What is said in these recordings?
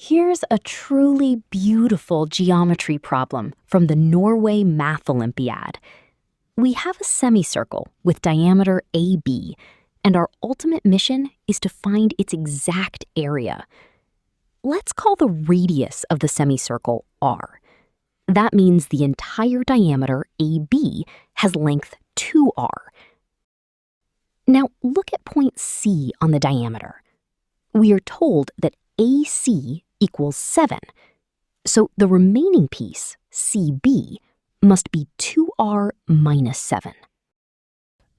Here's a truly beautiful geometry problem from the Norway Math Olympiad. We have a semicircle with diameter AB, and our ultimate mission is to find its exact area. Let's call the radius of the semicircle r. That means the entire diameter AB has length 2r. Now look at point C on the diameter. We are told that AC equals 7, so the remaining piece, CB, must be 2r minus 7.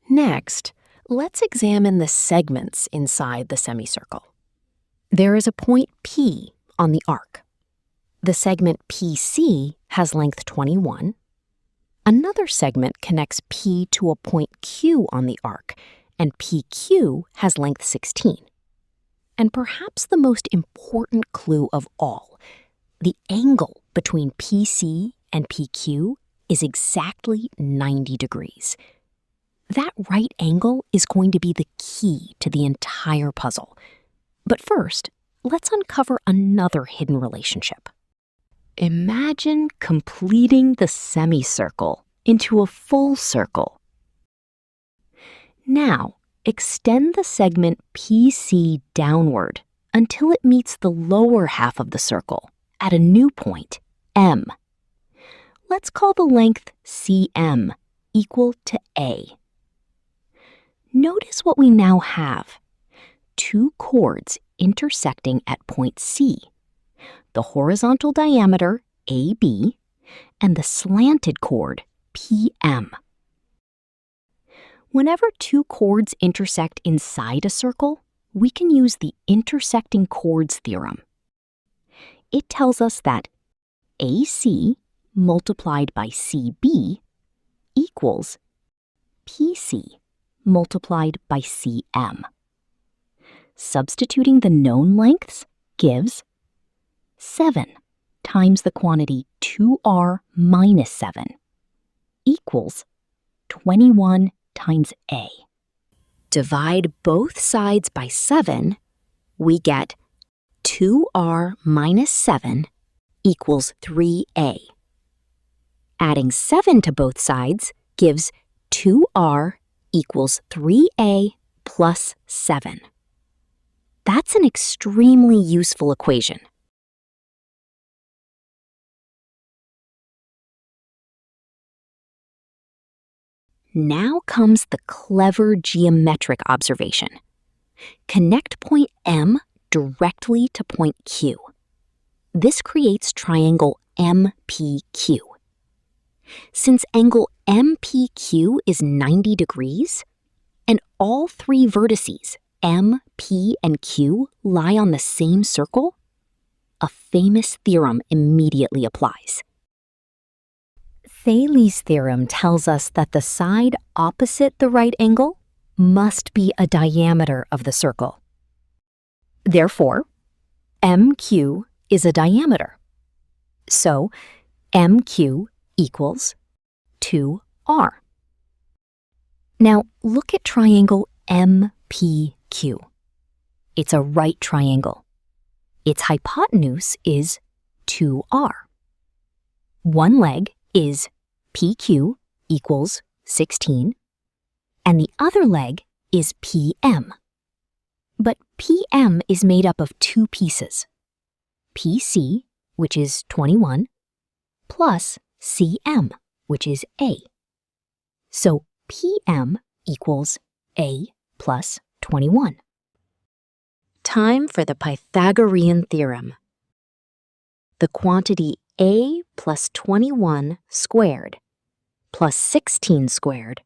Next, let's examine the segments inside the semicircle. There is a point P on the arc. The segment PC has length 21. Another segment connects P to a point Q on the arc, and PQ has length 16. And perhaps the most important clue of all, the angle between PC and PQ is exactly 90 degrees. That right angle is going to be the key to the entire puzzle. But first, let's uncover another hidden relationship. Imagine completing the semicircle into a full circle. Now, extend the segment PC downward until it meets the lower half of the circle at a new point, M. Let's call the length CM equal to A. Notice what we now have. Two chords intersecting at point C, the horizontal diameter AB and the slanted chord PM. Whenever two chords intersect inside a circle, we can use the intersecting chords theorem. It tells us that AC multiplied by CB equals PC multiplied by CM. Substituting the known lengths gives 7 times the quantity 2r minus 7 equals 21 times A. Divide both sides by 7, we get 2r minus 7 equals 3a. Adding 7 to both sides gives 2r equals 3a plus 7. That's an extremely useful equation. Now comes the clever geometric observation. Connect point M directly to point Q. This creates triangle MPQ. Since angle MPQ is 90 degrees, and all three vertices, M, P, and Q, lie on the same circle, a famous theorem immediately applies. Thales' theorem tells us that the side opposite the right angle must be a diameter of the circle. Therefore, MQ is a diameter. So, MQ equals 2r. Now, look at triangle MPQ. It's a right triangle. Its hypotenuse is 2r. One leg is PQ equals 16, and the other leg is PM. But PM is made up of two pieces, PC, which is 21, plus CM, which is A. So PM equals A plus 21. Time for the Pythagorean theorem. The quantity A plus 21 squared plus 16 squared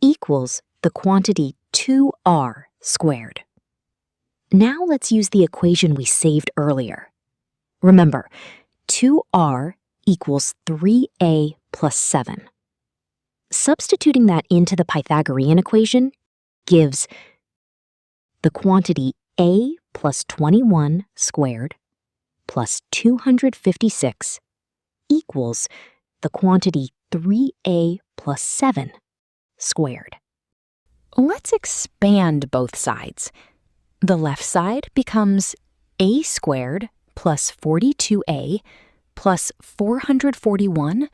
equals the quantity 2r squared. Now let's use the equation we saved earlier. Remember, 2r equals 3a plus 7. Substituting that into the Pythagorean equation gives the quantity a plus 21 squared plus 256 equals the quantity 3a plus 7 squared. Let's expand both sides. The left side becomes a squared plus 42a plus 441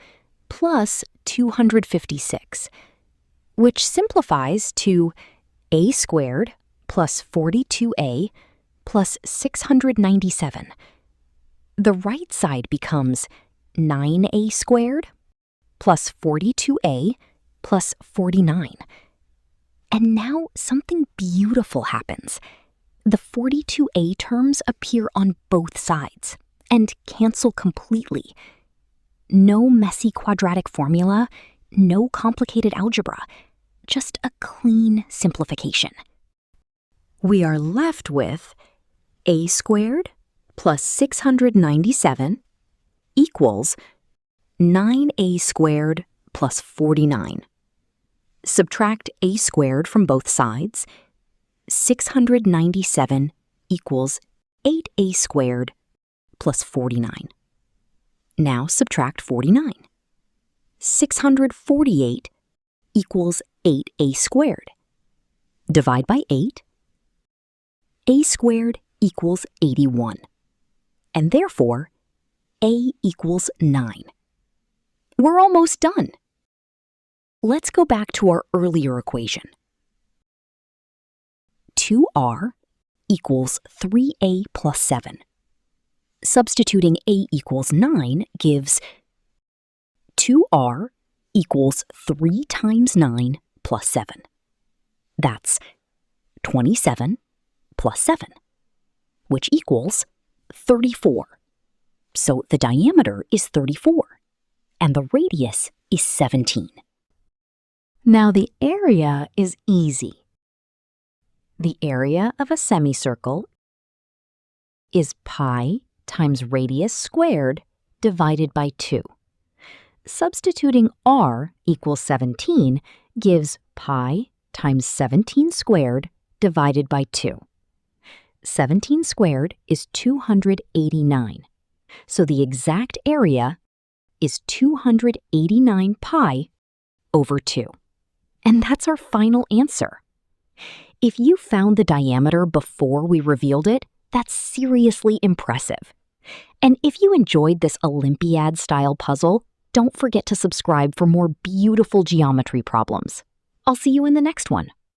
plus 256, which simplifies to a squared plus 42a plus 697. The right side becomes 9a squared plus 42a plus 49. And now something beautiful happens. The 42a terms appear on both sides and cancel completely. No messy quadratic formula, no complicated algebra, just a clean simplification. We are left with a squared plus 697 equals 9a squared plus 49. Subtract a squared from both sides. 697 equals 8a squared plus 49. Now subtract 49. 648 equals 8a squared. Divide by 8. A squared equals 81. And therefore, a equals 9. We're almost done. Let's go back to our earlier equation. 2r equals 3a plus 7. Substituting a equals 9 gives 2r equals 3 times 9 plus 7. That's 27 plus 7, which equals 34. So the diameter is 34, and the radius is 17. Now the area is easy. The area of a semicircle is pi times radius squared divided by 2. Substituting r equals 17 gives pi times 17 squared divided by 2. 17 squared is 289, so the exact area is 289 pi over 2. And that's our final answer. If you found the diameter before we revealed it, that's seriously impressive. And if you enjoyed this Olympiad-style puzzle, don't forget to subscribe for more beautiful geometry problems. I'll see you in the next one.